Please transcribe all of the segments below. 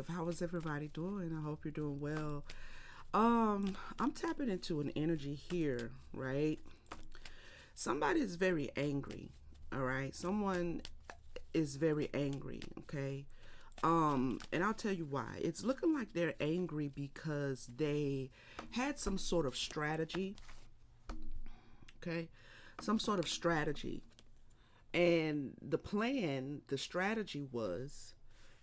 How is everybody doing? I hope you're doing well. I'm tapping into an energy here, right? Somebody is very angry, all right? Someone is very angry, okay? And I'll tell you why. It's looking like they're angry because they had some sort of strategy, okay? Some sort of strategy. And the strategy was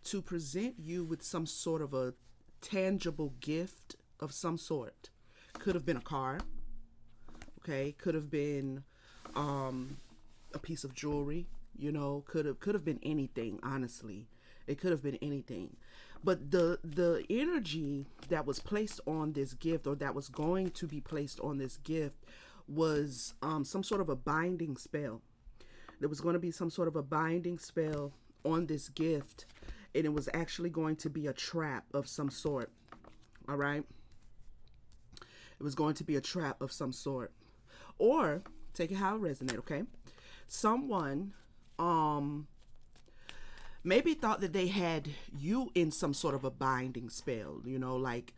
to present you with some sort of a tangible gift of some sort. Could have been a car, okay? Could have been a piece of jewelry, could have been anything, honestly. It could have been anything. But the energy that was placed on this gift, or that was going to be placed on this gift, was some sort of a binding spell. There was going to be some sort of a binding spell on this gift, and it was actually going to be a trap of some sort. All right? It was going to be a trap of some sort. Or take it how it resonates, okay? Someone maybe thought that they had you in some sort of a binding spell, like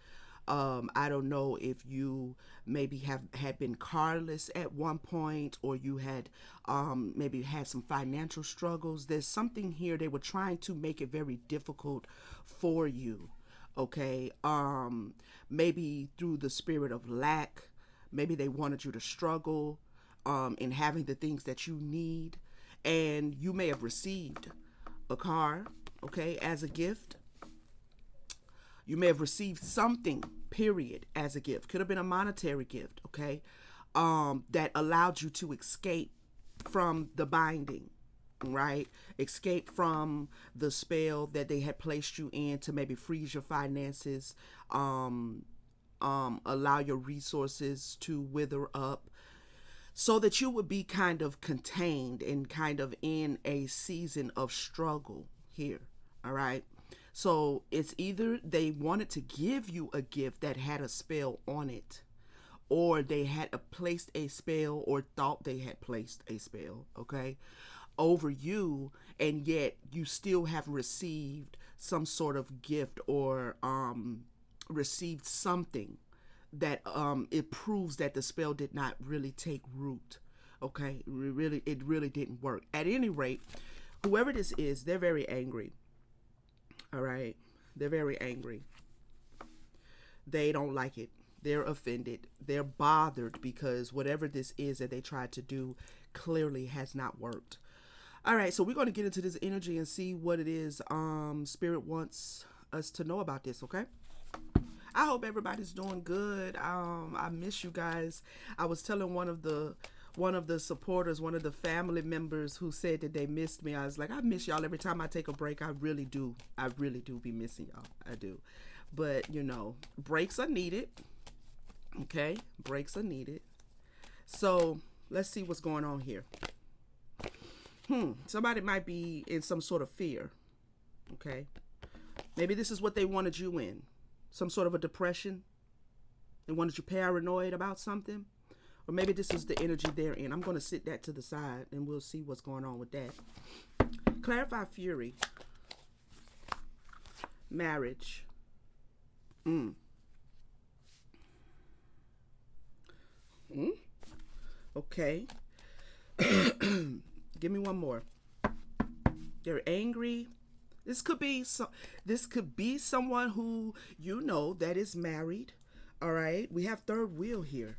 I don't know if you maybe have had been carless at one point, or you had maybe had some financial struggles. There's something here. They were trying to make it very difficult for you. Okay. Maybe through the spirit of lack, maybe they wanted you to struggle in having the things that you need. And you may have received a car, okay, as a gift. You may have received something, period, as a gift. Could have been a monetary gift, okay, that allowed you to escape from the binding, right? Escape from the spell that they had placed you in, to maybe freeze your finances, allow your resources to wither up, so that you would be kind of contained and kind of in a season of struggle here. All right. So it's either they wanted to give you a gift that had a spell on it, or they had placed a spell, or thought they had placed a spell, okay, over you, and yet you still have received some sort of gift, or received something that it proves that the spell did not really take root. Okay, it really didn't work. At any rate, whoever this is, they're very angry. All right, they're very angry. They don't like it. They're offended. They're bothered because whatever this is that they tried to do clearly has not worked. All right, so we're going to get into this energy and see what it is Spirit wants us to know about this, okay? I hope everybody's doing good. I miss you guys. I was telling one of the supporters, one of the family members who said that they missed me. I was like, I miss y'all every time I take a break. I really do. I really do be missing y'all. I do. But, breaks are needed. Okay? Breaks are needed. So, let's see what's going on here. Somebody might be in some sort of fear. Okay? Maybe this is what they wanted you in. Some sort of a depression. They wanted you paranoid about something. Or maybe this is the energy they're in. I'm going to sit that to the side and we'll see what's going on with that. Clarify fury. Marriage. Okay. Give me one more. They're angry. This could be someone who that is married. All right. We have third wheel here.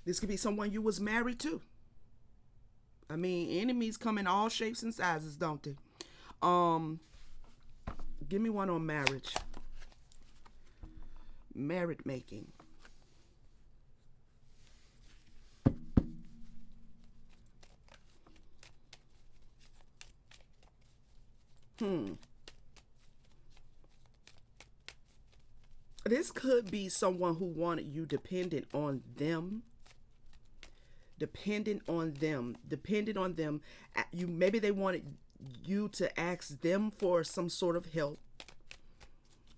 This could be someone you was married to. I mean, enemies come in all shapes and sizes, don't they? Um, Give me one on marriage. Merit making. Hmm. This could be someone who wanted you dependent on them, dependent on them. You maybe they wanted you to ask them for some sort of help.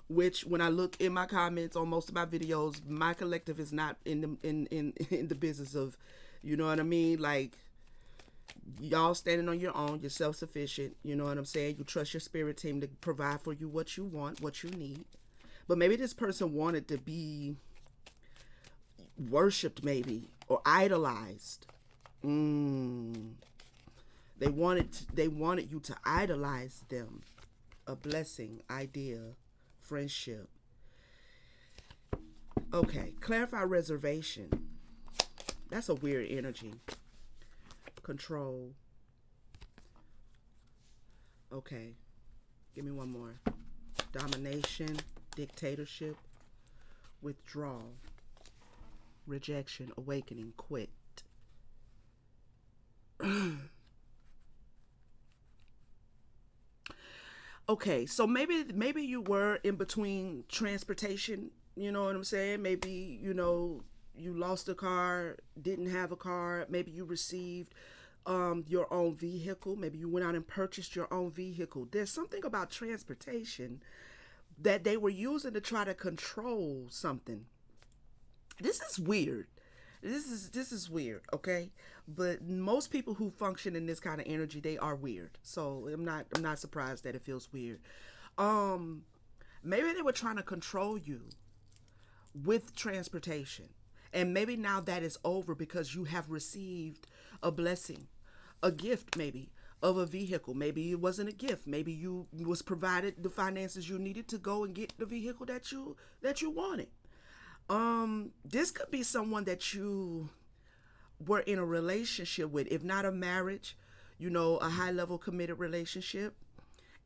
Which, when I look in my comments on most of my videos, my collective is not in the business of, you know what I mean, like Y'all standing on your own. You're self-sufficient. You know what I'm saying? You trust your spirit team to provide for you what you want, what you need. But maybe this person wanted to be worshipped, maybe, or idolized. Mm. They wanted you to idolize them. A blessing, idea, friendship. Okay, clarify reservation. That's a weird energy. Control. Okay, give me one more. Domination, dictatorship, withdrawal, rejection, awakening, quit. Okay, so maybe you were in between transportation, you know what I'm saying? Maybe, you lost a car, didn't have a car, maybe you received your own vehicle, maybe you went out and purchased your own vehicle. There's something about transportation that they were using to try to control something. This is weird. This is weird, okay? But most people who function in this kind of energy, they are weird. So I'm not surprised that it feels weird. Um Maybe they were trying to control you with transportation. And maybe now that is over because you have received a blessing, a gift maybe of a vehicle. Maybe it wasn't a gift. Maybe you was provided the finances you needed to go and get the vehicle that you wanted. This could be someone that you were in a relationship with, if not a marriage, a high level committed relationship.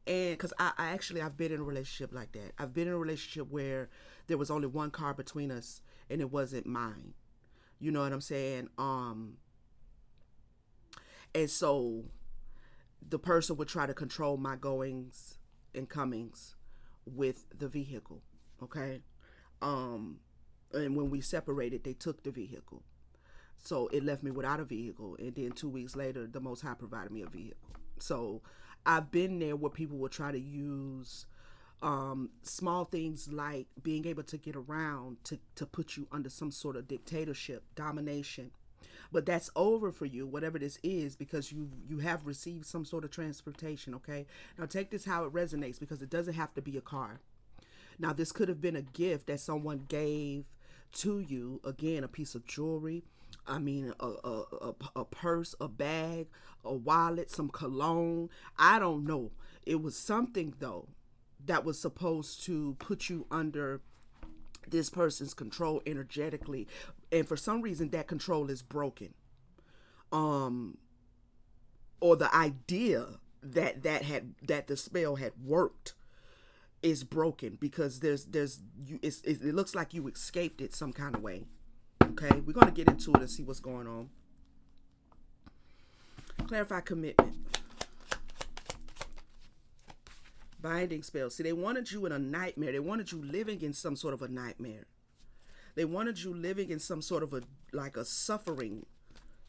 And because I actually I've been in a relationship like that. I've been in a relationship where there was only one car between us and it wasn't mine. You know what I'm saying? And so the person would try to control my goings and comings with the vehicle. Okay. And when we separated, they took the vehicle. So it left me without a vehicle. And then 2 weeks later, the Most High provided me a vehicle. So I've been there where people will try to use small things like being able to get around to put you under some sort of dictatorship, domination. But that's over for you, whatever this is, because you have received some sort of transportation, okay? Now take this how it resonates, because it doesn't have to be a car. Now this could have been a gift that someone gave to you, again, a piece of jewelry, I mean, a purse, a bag, a wallet, some cologne. I don't know. It was something, though, that was supposed to put you under this person's control energetically. And for some reason, that control is broken. Um, or the idea that the spell had worked is broken, because it looks like you escaped it some kind of way. Okay, we're going to get into it and see what's going on. Clarify commitment. Binding spell. See, they wanted you in a nightmare. They wanted you living in some sort of a nightmare. They wanted you living in some sort of a suffering.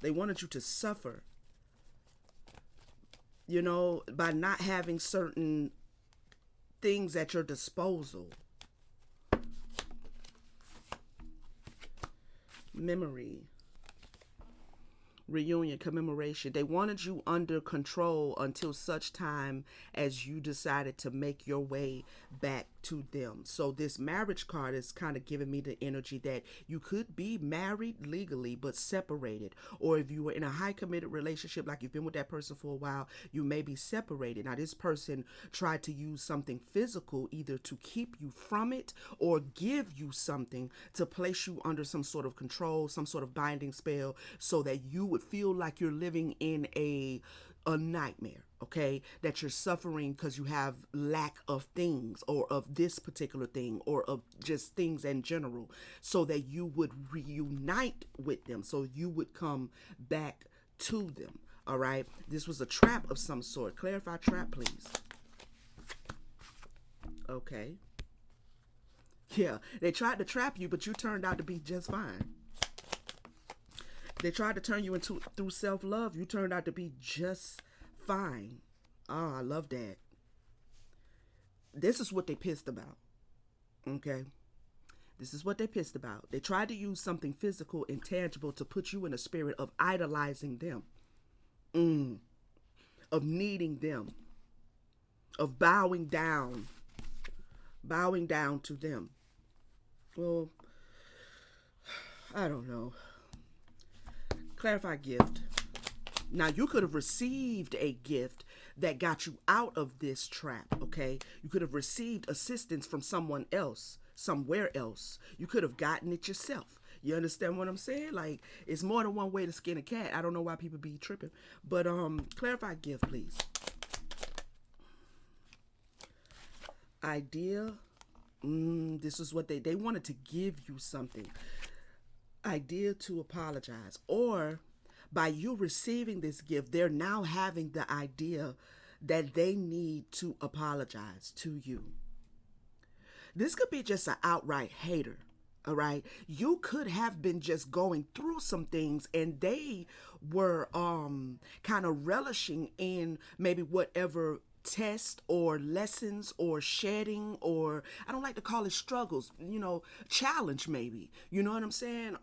They wanted you to suffer, by not having certain things at your disposal. Memory, reunion, commemoration. They wanted you under control until such time as you decided to make your way back to them. So this marriage card is kind of giving me the energy that you could be married legally but separated, or if you were in a high committed relationship, like you've been with that person for a while, you may be separated. Now this person tried to use something physical either to keep you from it or give you something to place you under some sort of control, some sort of binding spell, so that you would feel like you're living in a nightmare, okay? That you're suffering because you have lack of things, or of this particular thing, or of just things in general, so that you would reunite with them, so you would come back to them. All right, this was a trap of some sort. Clarify trap, please. Okay. Yeah, they tried to trap you, but you turned out to be just fine. They tried to turn you into through self-love. You turned out to be just fine. Oh, I love that. This is what they pissed about. Okay. This is what they pissed about. They tried to use something physical and tangible to put you in a spirit of idolizing them. of needing them, of bowing down to them. Well, I don't know. Clarify gift. Now, you could have received a gift that got you out of this trap, okay? You could have received assistance from someone else, somewhere else. You could have gotten it yourself. You understand what I'm saying? Like, it's more than one way to skin a cat. I don't know why people be tripping. But clarify gift, please. Idea. This is what they wanted to give you something. Idea to apologize. Or by you receiving this gift, they're now having the idea that they need to apologize to you. This could be just an outright hater. All right. You could have been just going through some things and they were kind of relishing in maybe whatever test or lessons or shedding, or I don't like to call it struggles, challenge maybe. You know what I'm saying?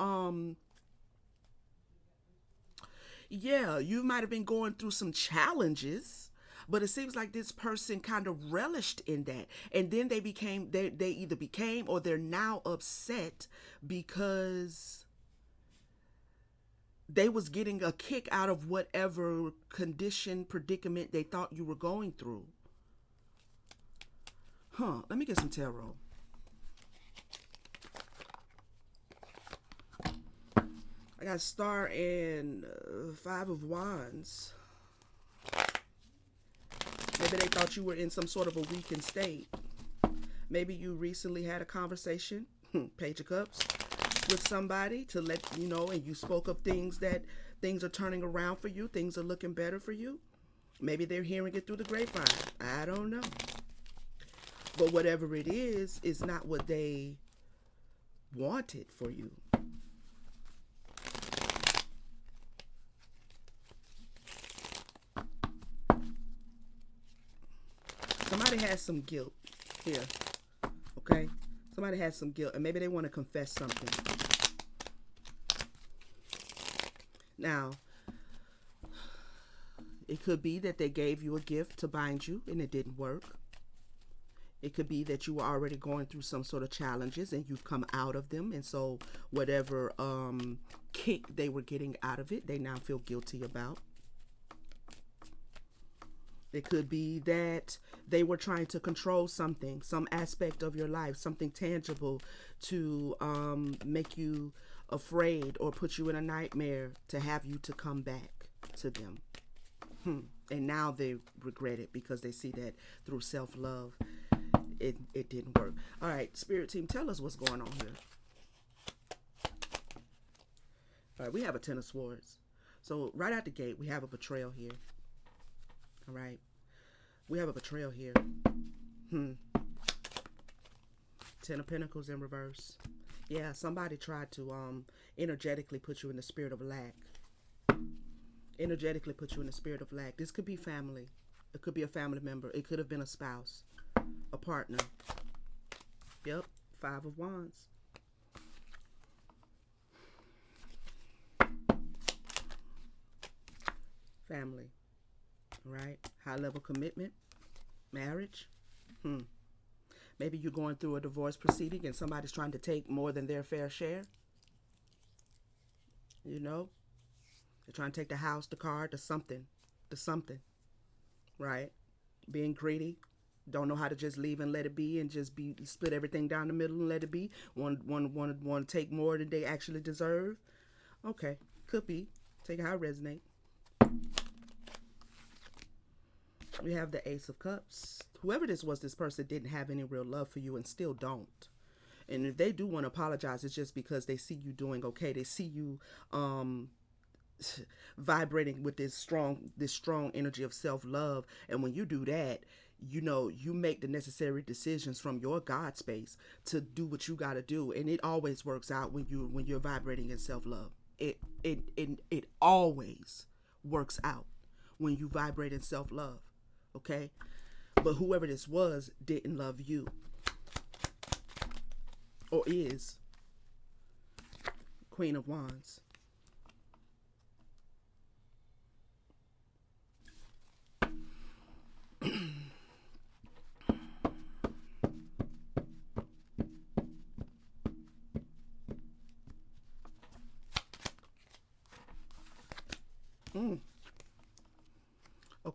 Yeah, you might have been going through some challenges, but it seems like this person kind of relished in that, and then they either became or they're now upset because they was getting a kick out of whatever condition, predicament they thought you were going through. Let me get some tarot. I got Star and Five of Wands. Maybe they thought you were in some sort of a weakened state. Maybe you recently had a conversation, Page of Cups, with somebody to let you know, and you spoke of things that things are turning around for you, things are looking better for you. Maybe they're hearing it through the grapevine. I don't know. But whatever it is not what they wanted for you. Somebody has some guilt here, okay? Somebody has some guilt, and maybe they want to confess something. Now, it could be that they gave you a gift to bind you, and it didn't work. It could be that you were already going through some sort of challenges, and you've come out of them, and so whatever kick they were getting out of it, they now feel guilty about. It could be that they were trying to control something, some aspect of your life, something tangible to make you afraid or put you in a nightmare to have you to come back to them. And now they regret it because they see that through self-love, it didn't work. All right, Spirit Team, tell us what's going on here. All right, we have a Ten of Swords. So right out the gate, we have a betrayal here. All right. We have a betrayal here. Ten of Pentacles in reverse. Yeah, somebody tried to energetically put you in the spirit of lack. Energetically put you in the spirit of lack. This could be family. It could be a family member. It could have been a spouse, a partner. Yep, Five of Wands. Family. Right? High level commitment, marriage. Maybe you're going through a divorce proceeding and somebody's trying to take more than their fair share. They're trying to take the house, the car, the something, right? Being greedy, don't know how to just leave and let it be and just split everything down the middle and let it be. Want to take more than they actually deserve. Okay, could be. Take how it resonate. We have the Ace of Cups. Whoever this was, this person didn't have any real love for you and still don't. And if they do want to apologize, it's just because they see you doing okay. They see you vibrating with this strong energy of self-love. And when you do that, you make the necessary decisions from your God space to do what you got to do. And it always works out when you're vibrating in self-love. It always works out when you vibrate in self-love. Okay? But whoever this was didn't love you. Or is. Queen of Wands.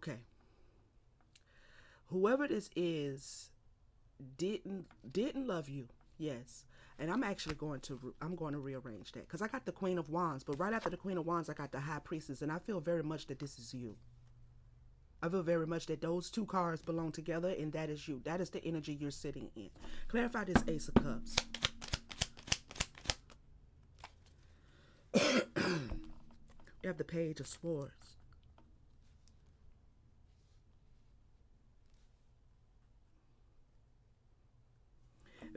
Okay. Whoever this is didn't love you. Yes. And I'm going to rearrange that because I got the Queen of Wands, but right after the Queen of Wands I got the High Priestess, and I feel very much that this is you. I feel very much that those two cards belong together, and that is you. That is the energy you're sitting in. Clarify this Ace of Cups. You have the Page of Swords.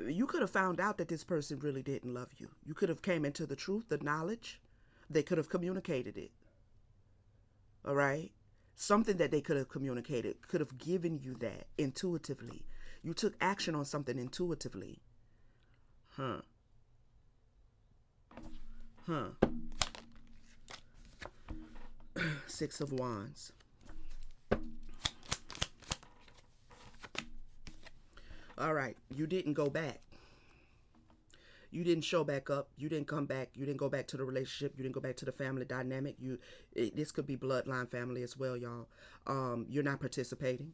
You could have found out that this person really didn't love you. You could have came into the truth, the knowledge. They could have communicated it. All right? Something that they could have communicated, could have given you that intuitively. You took action on something intuitively. Huh. Six of Wands. All right. You didn't go back. You didn't show back up. You didn't come back. You didn't go back to the relationship. You didn't go back to the family dynamic. This could be bloodline family as well, y'all. You're not participating,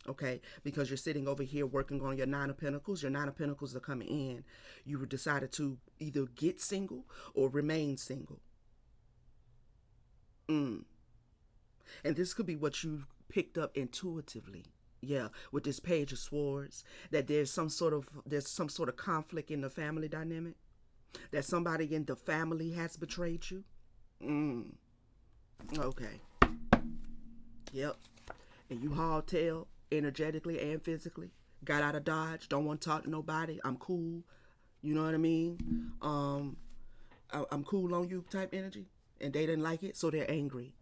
okay? Because you're sitting over here working on your Nine of Pentacles. Your Nine of Pentacles are coming in. You decided to either get single or remain single. And this could be what you picked up intuitively. Yeah, with this Page of Swords, that there's some sort of conflict in the family dynamic, that somebody in the family has betrayed you. Okay. Yep. And you haul tail energetically and physically. Got out of Dodge. Don't want to talk to nobody. I'm cool. You know what I mean? I'm cool on you type energy. And they didn't like it, so they're angry.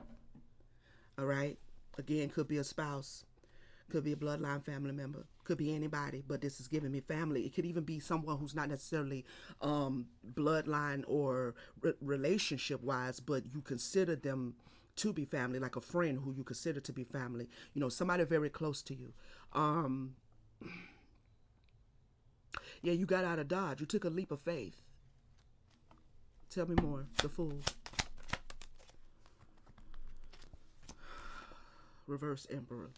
All right? Again, could be a spouse. Could be a bloodline family member. Could be anybody, but this is giving me family. It could even be someone who's not necessarily bloodline or relationship-wise, but you consider them to be family, like a friend who you consider to be family. You know, somebody very close to you. Yeah, you got out of Dodge. You took a leap of faith. Tell me more. The Fool. Reverse Emperor.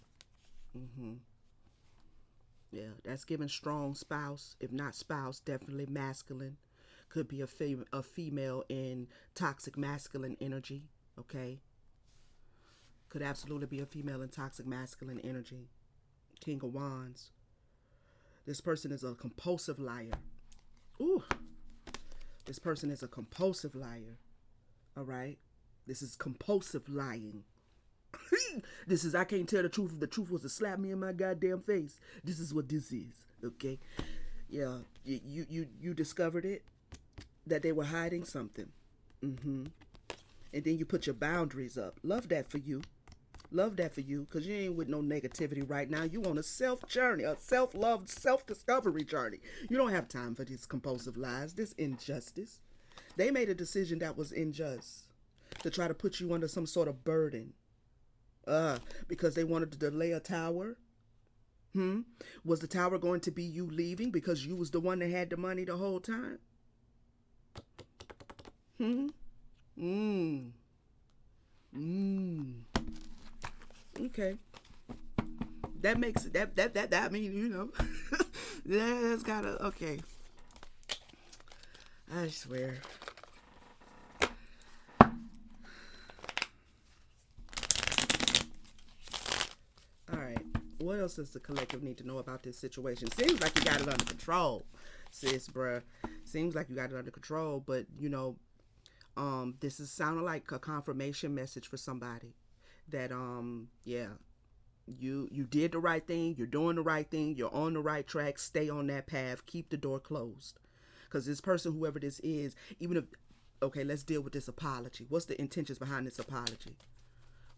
Yeah, that's giving strong spouse. If not spouse, definitely masculine. Could be a female in toxic masculine energy. Okay. Could absolutely be a female in toxic masculine energy. King of Wands. This person is a compulsive liar. Ooh. This person is a compulsive liar. All right. This is compulsive lying. This is, I can't tell the truth if the truth was to slap me in my goddamn face. This is what this is, okay? Yeah, you discovered it, that they were hiding something. And then you put your boundaries up. Love that for you. Love that for you, because you ain't with no negativity right now. You on a self-journey, a self-love, self-discovery journey. You don't have time for these compulsive lies, this injustice. They made a decision that was unjust to try to put you under some sort of burden. Because they wanted to delay a tower. Was the tower going to be you leaving because you was the one that had the money the whole time? Okay. That makes that I mean, you know. That's gotta, okay. I swear. What else does the collective need to know about this situation? Seems like you got it under control, sis, bruh. Seems like you got it under control, but, you know, this is sounding like a confirmation message for somebody. That, yeah, you did the right thing. You're doing the right thing. You're on the right track. Stay on that path. Keep the door closed. Because this person, whoever this is, even if, okay, let's deal with this apology. What's the intentions behind this apology?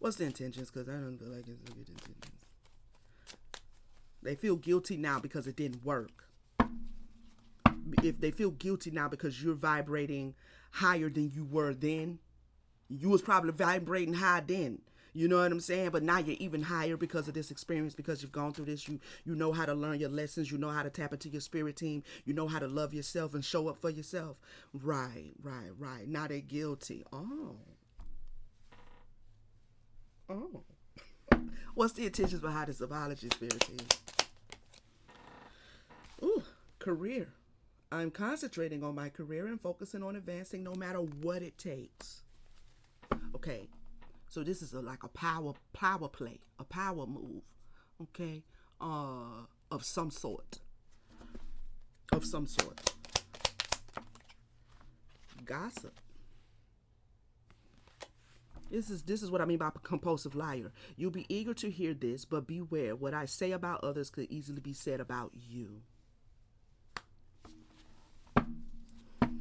What's the intentions? Because I don't feel like it's a good intentions. They feel guilty now because it didn't work. If they feel guilty now because you're vibrating higher than you were then, you was probably vibrating high then. You know what I'm saying? But now you're even higher because of this experience, because you've gone through this. You know how to learn your lessons. You know how to tap into your spirit team. You know how to love yourself and show up for yourself. Right. Now they're guilty. Oh. What's the intentions behind this apology, Spirit team? Ooh, career. I'm concentrating on my career and focusing on advancing no matter what it takes. Okay, so this is like a power play, a power move. Okay, of some sort. Of some sort. Gossip. This is what I mean by compulsive liar. You'll be eager to hear this, but beware. What I say about others could easily be said about you.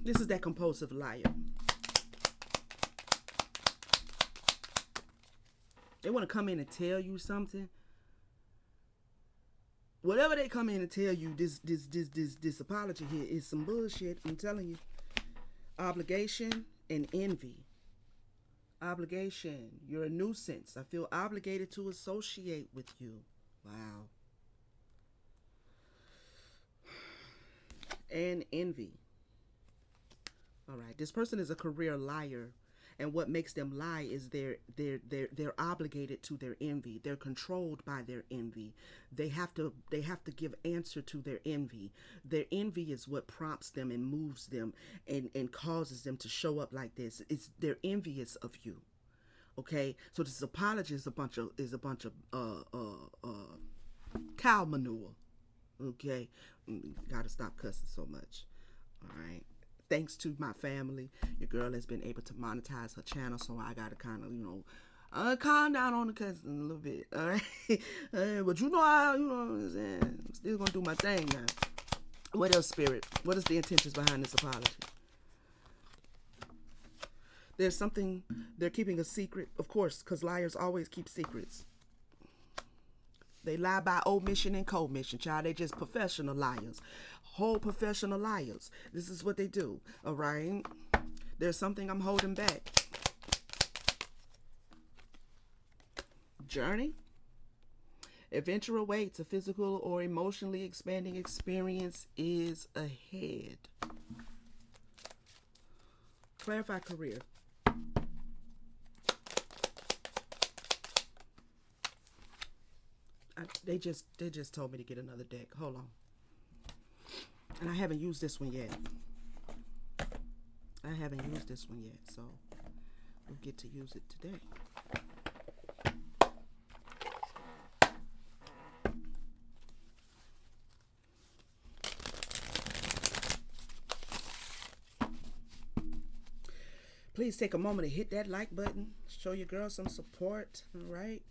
This is that compulsive liar. They want to come in and tell you something. Whatever they come in and tell you, this apology here is some bullshit. I'm telling you. Obligation and envy. Obligation. You're a nuisance. I feel obligated to associate with you. Wow. And envy. All right. This person is a career liar. And what makes them lie is they're obligated to their envy. They're controlled by their envy. They have to give answer to their envy. Their envy is what prompts them and moves them and causes them to show up like this. They're envious of you. Okay? So this apology is a bunch of cow manure. Okay? Gotta stop cussing so much. All right. Thanks to my family, your girl has been able to monetize her channel, so I gotta kind of, calm down on the cussing a little bit, all right? But you know how, you know what I'm saying? I'm still gonna do my thing now. What else, Spirit? What is the intentions behind this apology? There's something, they're keeping a secret, of course, because liars always keep secrets. They lie by omission and commission, child. They just professional liars. Whole professional liars. This is what they do, all right? There's something I'm holding back. Journey. Adventure awaits. A physical or emotionally expanding experience is ahead. Clarify career. They just told me to get another deck. Hold on. And I haven't used this one yet. So we'll get to use it today. Please take a moment to hit that like button. Show your girl some support. All right.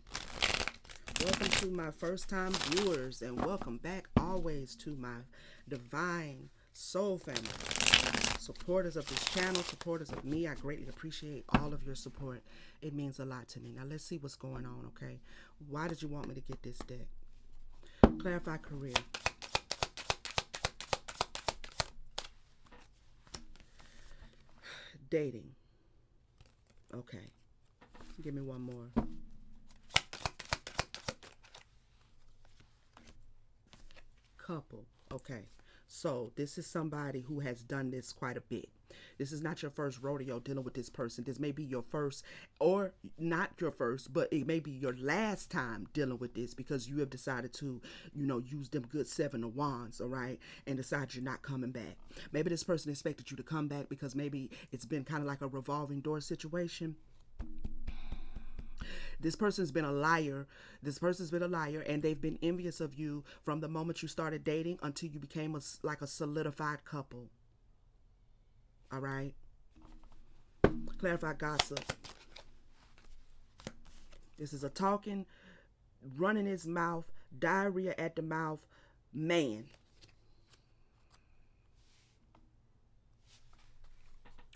Welcome to my first time viewers, and welcome back always to my divine soul family. Supporters of this channel, supporters of me, I greatly appreciate all of your support. It means a lot to me. Now let's see what's going on, okay? Why did you want me to get this deck? Clarify career. Dating. Okay. Give me one more. Couple. Okay, so this is somebody who has done this quite a bit. This is not your first rodeo dealing with this person. This may be your first, or not your first, but it may be your last time dealing with this, because you have decided to, use them good 7 of wands, all right, and decide you're not coming back. Maybe this person expected you to come back because maybe it's been kind of like a revolving door situation. This person's been a liar. And they've been envious of you from the moment you started dating until you became like a solidified couple. All right? Clarify gossip. This is a talking, running his mouth, diarrhea at the mouth man.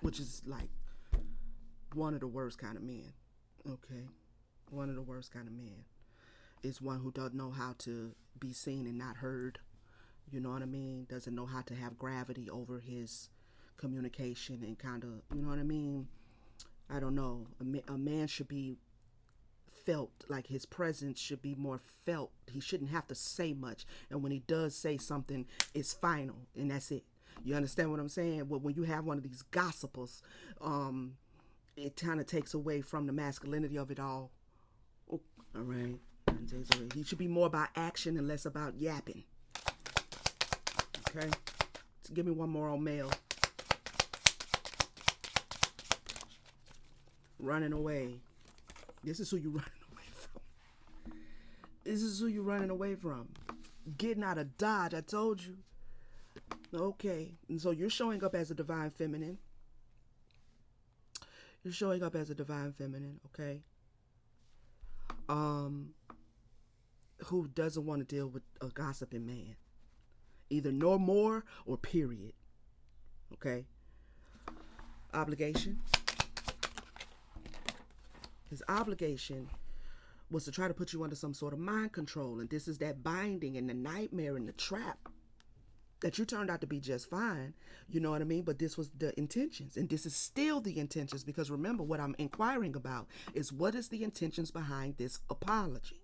Which is like one of the worst kind of men. Okay? One of the worst kind of men is one who doesn't know how to be seen and not heard. You know what I mean? Doesn't know how to have gravity over his communication and kind of, you know what I mean? I don't know. A man should be felt, like his presence should be more felt. He shouldn't have to say much. And when he does say something, it's final and that's it. You understand what I'm saying? Well, when you have one of these gossipers, it kind of takes away from the masculinity of it all. Oh, all right. He should be more about action and less about yapping. Okay? So give me one more on male. Running away. This is who you're running away from. This is who you're running away from. Getting out of Dodge, I told you. Okay. And so you're showing up as a divine feminine. You're showing up as a divine feminine, okay? Who doesn't want to deal with a gossiping man. Either no more or period. Okay? Obligation. His obligation was to try to put you under some sort of mind control. And this is that binding and the nightmare and the trap that you turned out to be just fine. You know what I mean? But this was the intentions. And this is still the intentions, because remember, what I'm inquiring about is what is the intentions behind this apology.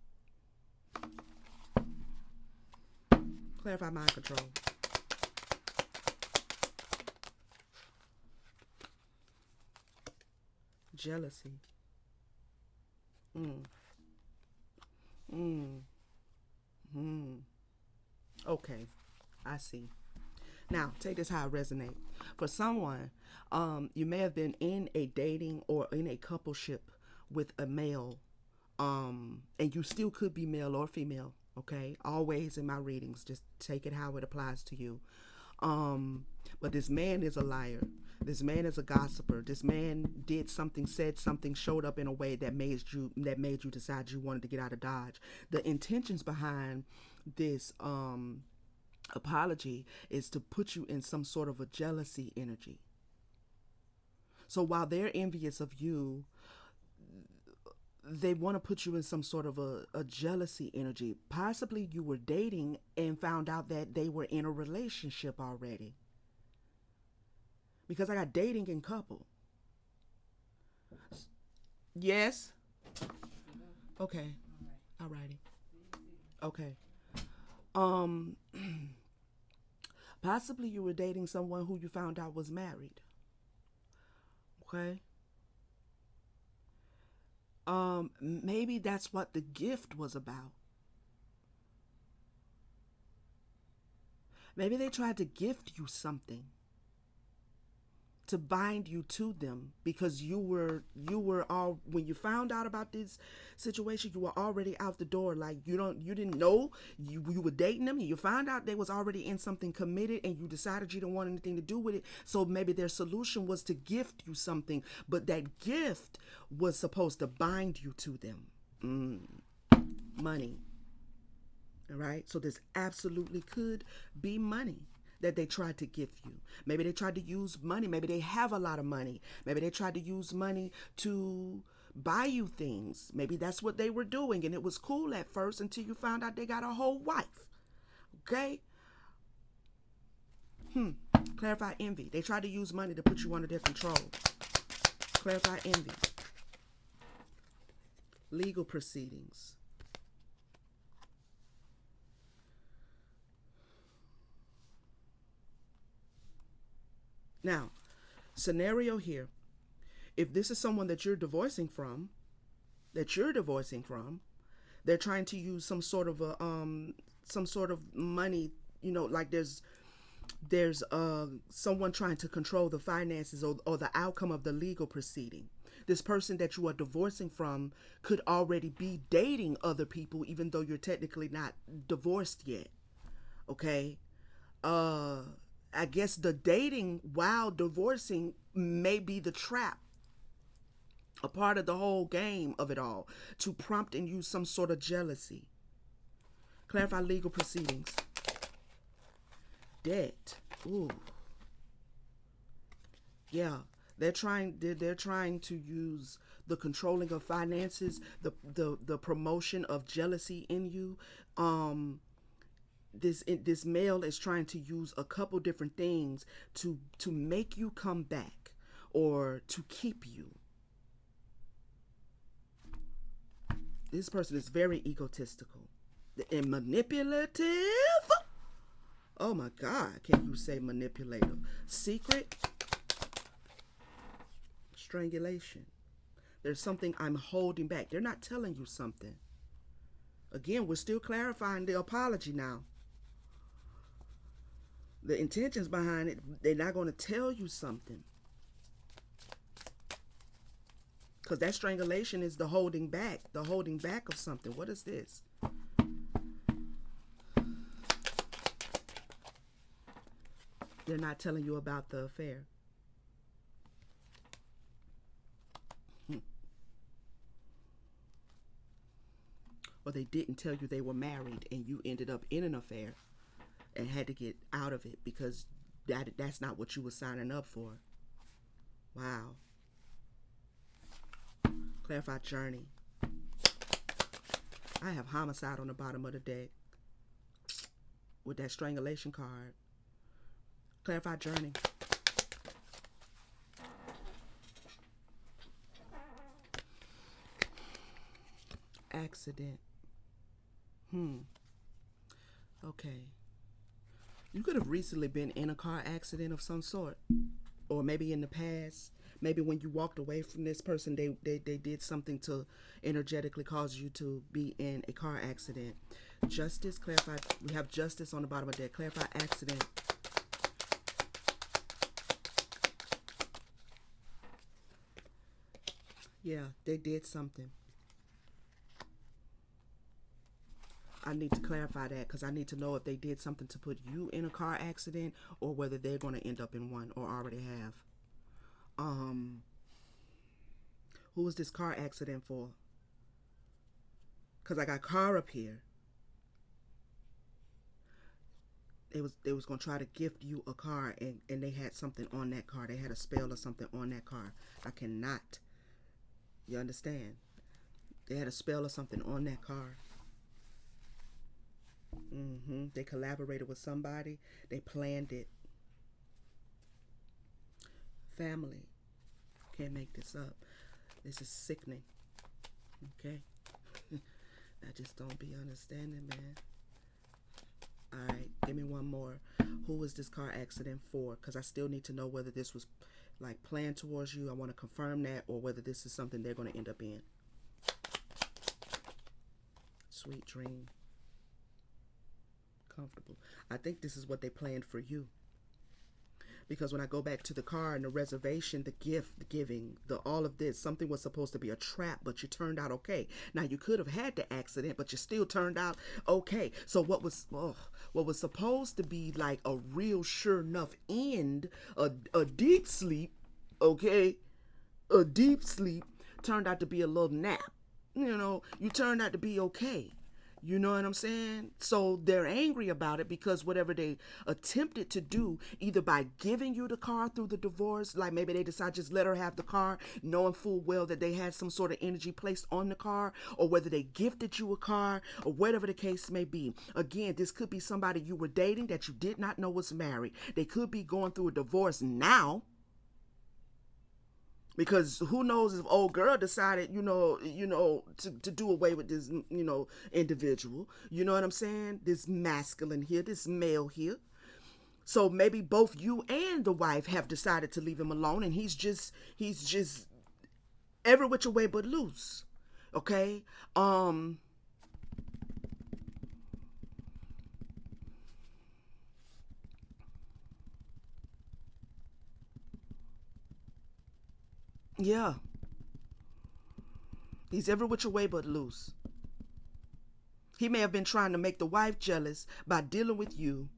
Clarify mind control. Jealousy. Okay, I see. Now, take this how it resonates. For someone, you may have been in a dating or in a coupleship with a male, and you still could be male or female, okay? Always in my readings, just take it how it applies to you. But this man is a liar. This man is a gossiper. This man did something, said something, showed up in a way that made you decide you wanted to get out of Dodge. The intentions behind this apology is to put you in some sort of a jealousy energy. So while they're envious of you, they want to put you in some sort of a jealousy energy. Possibly you were dating and found out that they were in a relationship already. Because I got dating and couple. Yes? Okay. Alrighty. Okay. Possibly you were dating someone who you found out was married. Okay. Maybe that's what the gift was about. Maybe they tried to gift you something to bind you to them, because you were all, when you found out about this situation, you were already out the door. Like you didn't know you were dating them, and you found out they was already in something committed, and you decided you didn't want anything to do with it. So maybe their solution was to gift you something, but that gift was supposed to bind you to them. Money. All right. So this absolutely could be money that they tried to give you. Maybe they tried to use money. Maybe they have a lot of money. Maybe they tried to use money to buy you things. Maybe that's what they were doing, and it was cool at first until you found out they got a whole wife. Okay? Clarify envy. They tried to use money to put you under their control. Clarify envy. Legal proceedings. Now, scenario here. If this is someone that you're divorcing from, they're trying to use some sort of money, like there's someone trying to control the finances or the outcome of the legal proceeding. This person that you are divorcing from could already be dating other people, even though you're technically not divorced yet. Okay? I guess the dating while divorcing may be the trap, a part of the whole game of it all, to prompt in you some sort of jealousy. Clarify legal proceedings. Debt. Ooh. Yeah, they're trying to use the controlling of finances, the promotion of jealousy in you. This male is trying to use a couple different things to make you come back or to keep you. This person is very egotistical and manipulative. Oh my God, can you say manipulator? Secret. Strangulation. There's something I'm holding back. They're not telling you something. Again, we're still clarifying the apology now. The intentions behind it, they're not going to tell you something. Because that strangulation is the holding back of something. What is this? They're not telling you about the affair. Or they didn't tell you they were married and you ended up in an affair and had to get out of it because that's not what you were signing up for. Wow. Clarified journey. I have homicide on the bottom of the deck with that strangulation card. Clarified journey. Accident. Okay. You could have recently been in a car accident of some sort. Or maybe in the past. Maybe when you walked away from this person, they did something to energetically cause you to be in a car accident. Justice, clarified. We have justice on the bottom of that. Clarified accident. Yeah, they did something. I need to clarify that because I need to know if they did something to put you in a car accident or whether they're going to end up in one or already have. Who was this car accident for? Because I got car up here. They was going to try to gift you a car and they had something on that car. They had a spell or something on that car. I cannot. You understand? They had a spell or something on that car. They collaborated with somebody. They planned it. Family. Can't make this up. This is sickening. Okay? I just don't be understanding, man. Alright, give me one more. Who was this car accident for? Because I still need to know whether this was like planned towards you. I want to confirm that, or whether this is something they're going to end up in. Sweet dream. Comfortable. I think this is what they planned for you. Because when I go back to the car and the reservation, the gift, the giving, all of this, something was supposed to be a trap, but you turned out okay. Now you could have had the accident, but you still turned out okay. So what was supposed to be like a real sure enough end, a deep sleep, okay, a deep sleep turned out to be a little nap. You turned out to be okay. You know what I'm saying? So they're angry about it because whatever they attempted to do, either by giving you the car through the divorce, like maybe they decide just let her have the car, knowing full well that they had some sort of energy placed on the car, or whether they gifted you a car, or whatever the case may be. Again, this could be somebody you were dating that you did not know was married. They could be going through a divorce now. Because who knows if old girl decided, to do away with this, individual. You know what I'm saying? This masculine here, this male here. So maybe both you and the wife have decided to leave him alone, and he's just every which way but loose. Okay? Yeah. He's every which way but loose. He may have been trying to make the wife jealous by dealing with you.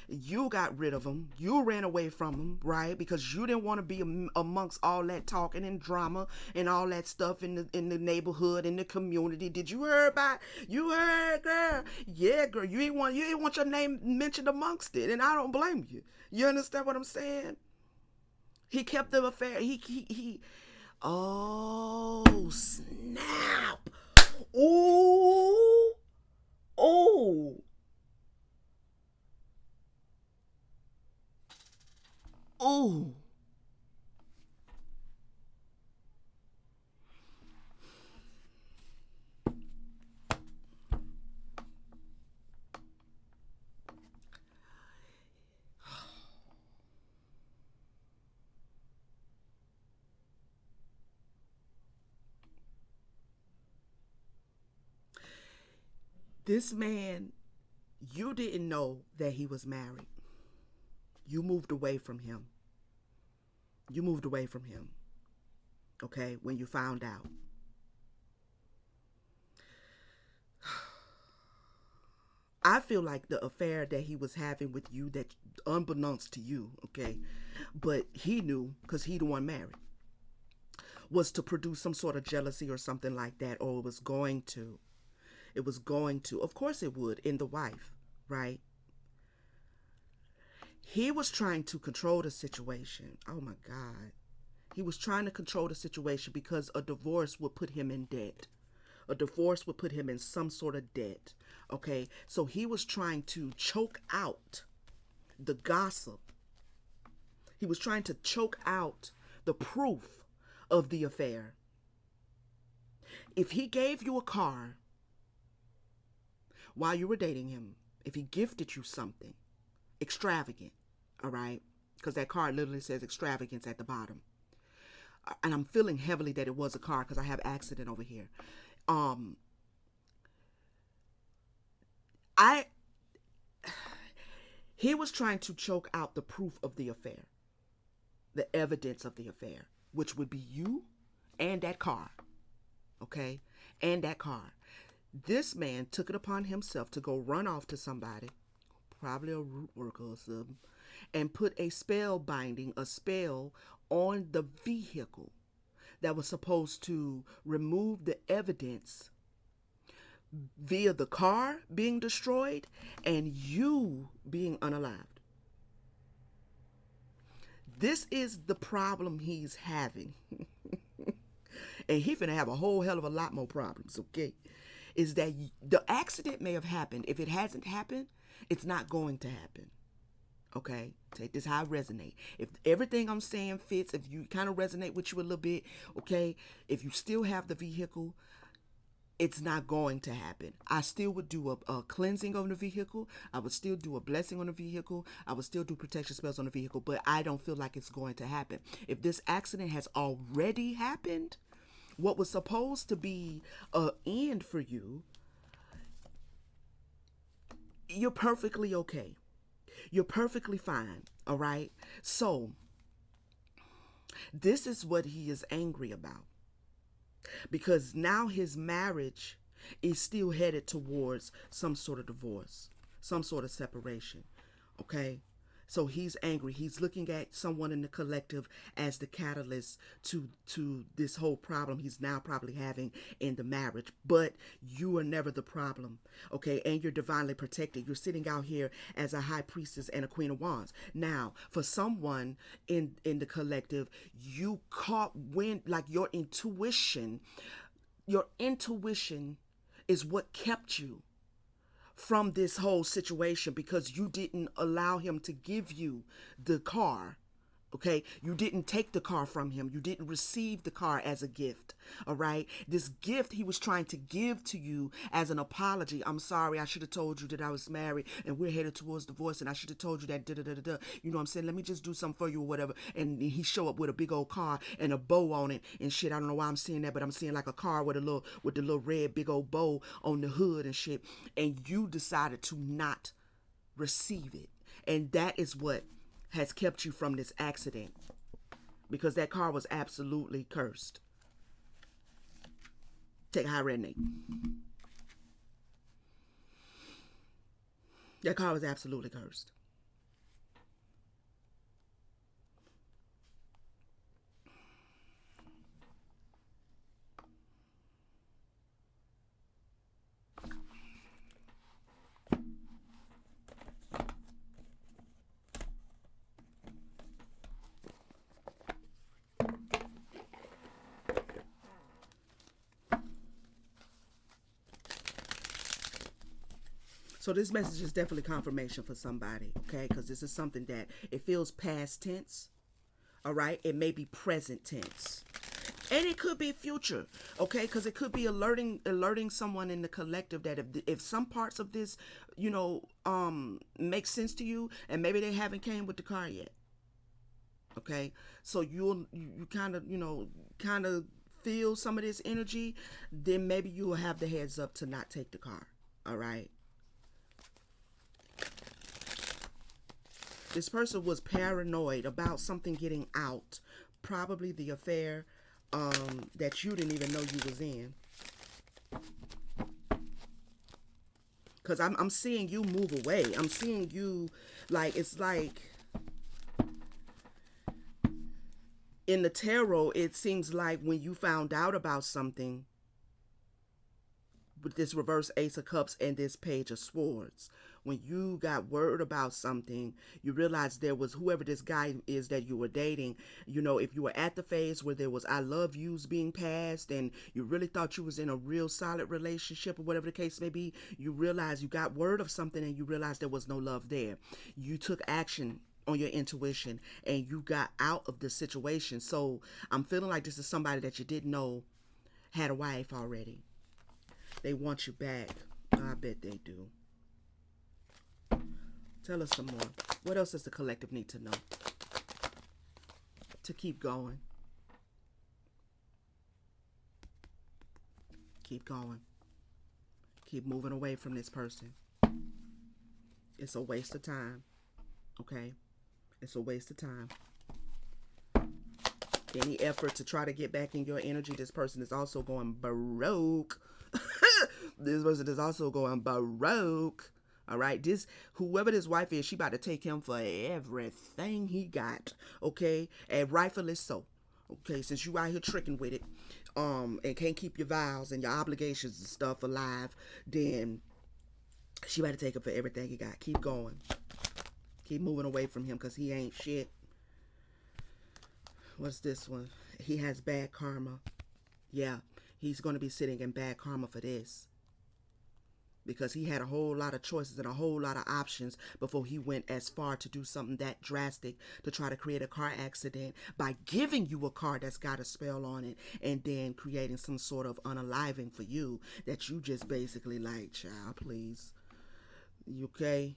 You got rid of him. You ran away from him, right? Because you didn't want to be amongst all that talking and drama and all that stuff in the neighborhood, in the community. Did you hear about? You heard, girl? Yeah, girl. You ain't want your name mentioned amongst it, and I don't blame you. You understand what I'm saying? He kept the affair. He. Oh, snap. Ooh. Oh. Oh. This man, you didn't know that he was married. You moved away from him. You moved away from him, okay, when you found out. I feel like the affair that he was having with you, that unbeknownst to you, okay, but he knew because he the one married, was to produce some sort of jealousy or something like that, or it was going to. It was going to. Of course it would, in the wife, right? He was trying to control the situation. Oh my God. He was trying to control the situation because a divorce would put him in debt. A divorce would put him in some sort of debt. Okay? So he was trying to choke out the gossip. He was trying to choke out the proof of the affair. If he gave you a car while you were dating him, if he gifted you something extravagant, all right? Because that car literally says extravagance at the bottom. And I'm feeling heavily that it was a car because I have accident over here. He was trying to choke out the proof of the affair, the evidence of the affair, which would be you and that car, okay? And that car. This man took it upon himself to go run off to somebody, probably a root worker or something, and put a spell on the vehicle that was supposed to remove the evidence via the car being destroyed and you being unalived. This is the problem he's having. And he's finna have a whole hell of a lot more problems, okay? Is that the accident may have happened. If it hasn't happened, it's not going to happen. Okay? Take this how I resonate. If everything I'm saying fits, if you kind of resonate with you a little bit, okay? If you still have the vehicle, it's not going to happen. I still would do a cleansing on the vehicle. I would still do a blessing on the vehicle. I would still do protection spells on the vehicle, but I don't feel like it's going to happen. If this accident has already happened, what was supposed to be an end for you, you're perfectly okay. You're perfectly fine, all right? So, this is what he is angry about. Because now his marriage is still headed towards some sort of divorce, some sort of separation, okay? So he's angry. He's looking at someone in the collective as the catalyst to this whole problem he's now probably having in the marriage. But you are never the problem, okay? And you're divinely protected. You're sitting out here as a high priestess and a queen of wands. Now, for someone in the collective, you caught wind, like your intuition is what kept you from this whole situation, because you didn't allow him to give you the car. Okay, you didn't take the car from him. You didn't receive the car as a gift. All right, this gift he was trying to give to you as an apology. I'm sorry, I should have told you that I was married and we're headed towards divorce, and I should have told you that you know what I'm saying, let me just do something for you or whatever. And he show up with a big old car and a bow on it and shit. I don't know why I'm seeing that, but I'm seeing like a car with the little red big old bow on the hood and shit. And you decided to not receive it, and that is what has kept you from this accident, because that car was absolutely cursed. Take high redneck. That car was absolutely cursed. So this message is definitely confirmation for somebody, okay? Because this is something that it feels past tense, all right? It may be present tense, and it could be future, okay? Because it could be alerting someone in the collective that if some parts of this, you know, make sense to you, and maybe they haven't came with the car yet, okay? So you kind of feel some of this energy, then maybe you will have the heads up to not take the car. All right. This person was paranoid about something getting out, probably the affair that you didn't even know you was in. Cause I'm seeing you move away. I'm seeing you like it's like in the tarot. It seems like when you found out about something with this reverse Ace of Cups and this Page of Swords. When you got word about something, you realized there was whoever this guy is that you were dating. You know, if you were at the phase where there was I love yous being passed and you really thought you was in a real solid relationship or whatever the case may be, you realized you got word of something and you realized there was no love there. You took action on your intuition and you got out of the situation. So I'm feeling like this is somebody that you didn't know had a wife already. They want you back. I bet they do. Tell us some more. What else does the collective need to know to keep going? Keep going. Keep moving away from this person. It's a waste of time. Okay? It's a waste of time. Any effort to try to get back in your energy, this person is also going baroque. This person is also going baroque. All right, whoever this wife is, she about to take him for everything he got. Okay, and rightfully so. Okay, since you out here tricking with it, and can't keep your vows and your obligations and stuff alive, then she about to take him for everything he got. Keep going. Keep moving away from him because he ain't shit. What's this one? He has bad karma. Yeah, he's going to be sitting in bad karma for this. Because he had a whole lot of choices and a whole lot of options before he went as far to do something that drastic to try to create a car accident by giving you a car that's got a spell on it and then creating some sort of unaliving for you that you just basically like, child, please. You okay?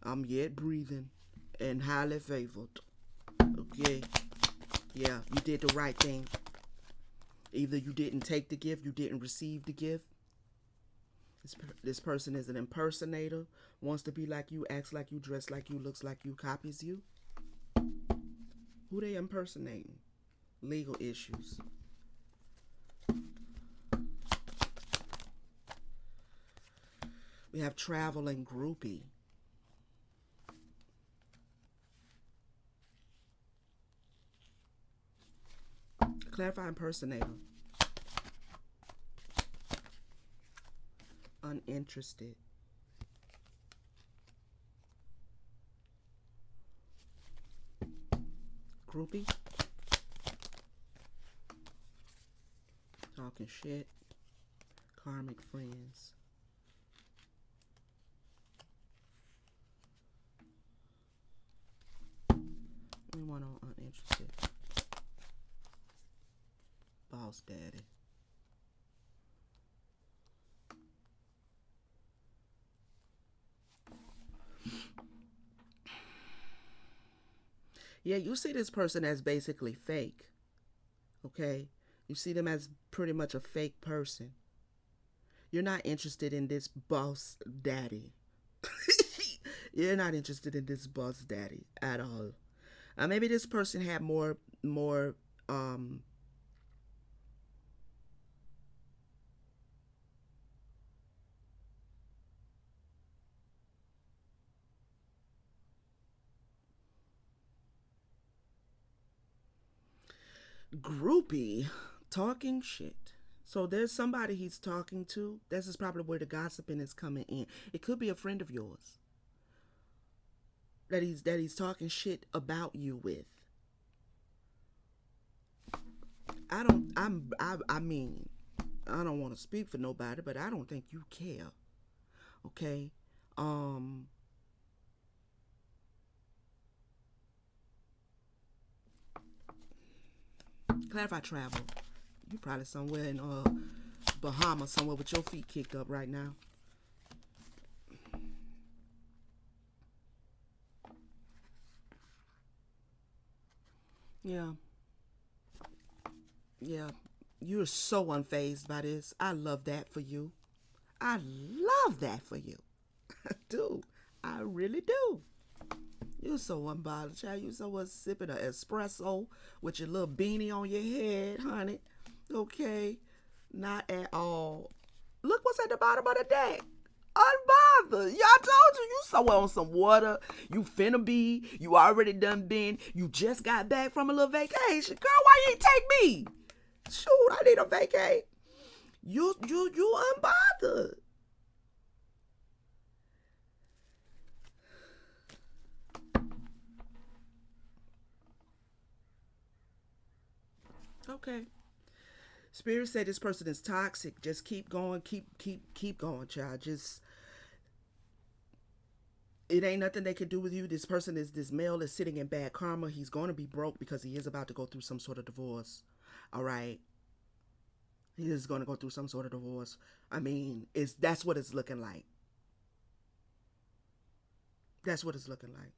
I'm yet breathing and highly favored. Okay? Yeah, you did the right thing. Either you didn't take the gift, you didn't receive the gift. This person is an impersonator, wants to be like you, acts like you, dress like you, looks like you, copies you. Who they impersonating? Legal issues. We have travel and groupie. Clarify impersonator. Uninterested. Groupie. Talking shit. Karmic friends. We want on uninterested. Boss daddy. Yeah, you see this person as basically fake. Okay? You see them as pretty much a fake person. You're not interested in this boss daddy. You're not interested in this boss daddy at all. Maybe this person had more groupie talking shit. So there's somebody he's talking to. This is probably where the gossiping is coming in. It could be a friend of yours that he's talking shit about you with. I mean, I don't want to speak for nobody, but I don't think you care. Okay? Clarify travel. You probably somewhere in Bahamas, somewhere with your feet kicked up right now. Yeah. Yeah. You're so unfazed by this. I love that for you. I love that for you. I do. I really do. You so unbothered, child. You so what sipping an espresso with your little beanie on your head, honey. Okay. Not at all. Look what's at the bottom of the deck. Unbothered. Y'all told you somewhere on some water. You finna be. You already done been. You just got back from a little vacation. Girl, why you ain't take me? Shoot, I need a vacay. You unbothered. Okay. Spirit said this person is toxic. Just keep going, keep going, child. Just it ain't nothing they can do with you. This male is sitting in bad karma. He's going to be broke because he is about to go through some sort of divorce. All right. He is going to go through some sort of divorce. I mean, that's what it's looking like. That's what it's looking like.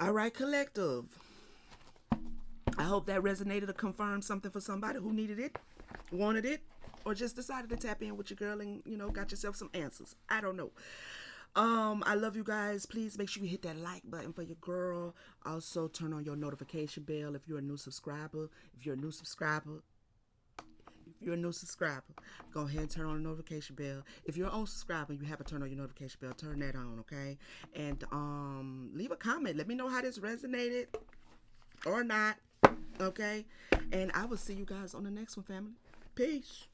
All right, collective. I hope that resonated or confirmed something for somebody who needed it, wanted it, or just decided to tap in with your girl and, got yourself some answers. I don't know. I love you guys. Please make sure you hit that like button for your girl. Also, turn on your notification bell if you're a new subscriber. If you're a new subscriber, go ahead and turn on the notification bell. If you're an old subscriber, you haven't turned on your notification bell, turn that on, okay? And leave a comment. Let me know how this resonated or not, okay? And I will see you guys on the next one, family. Peace.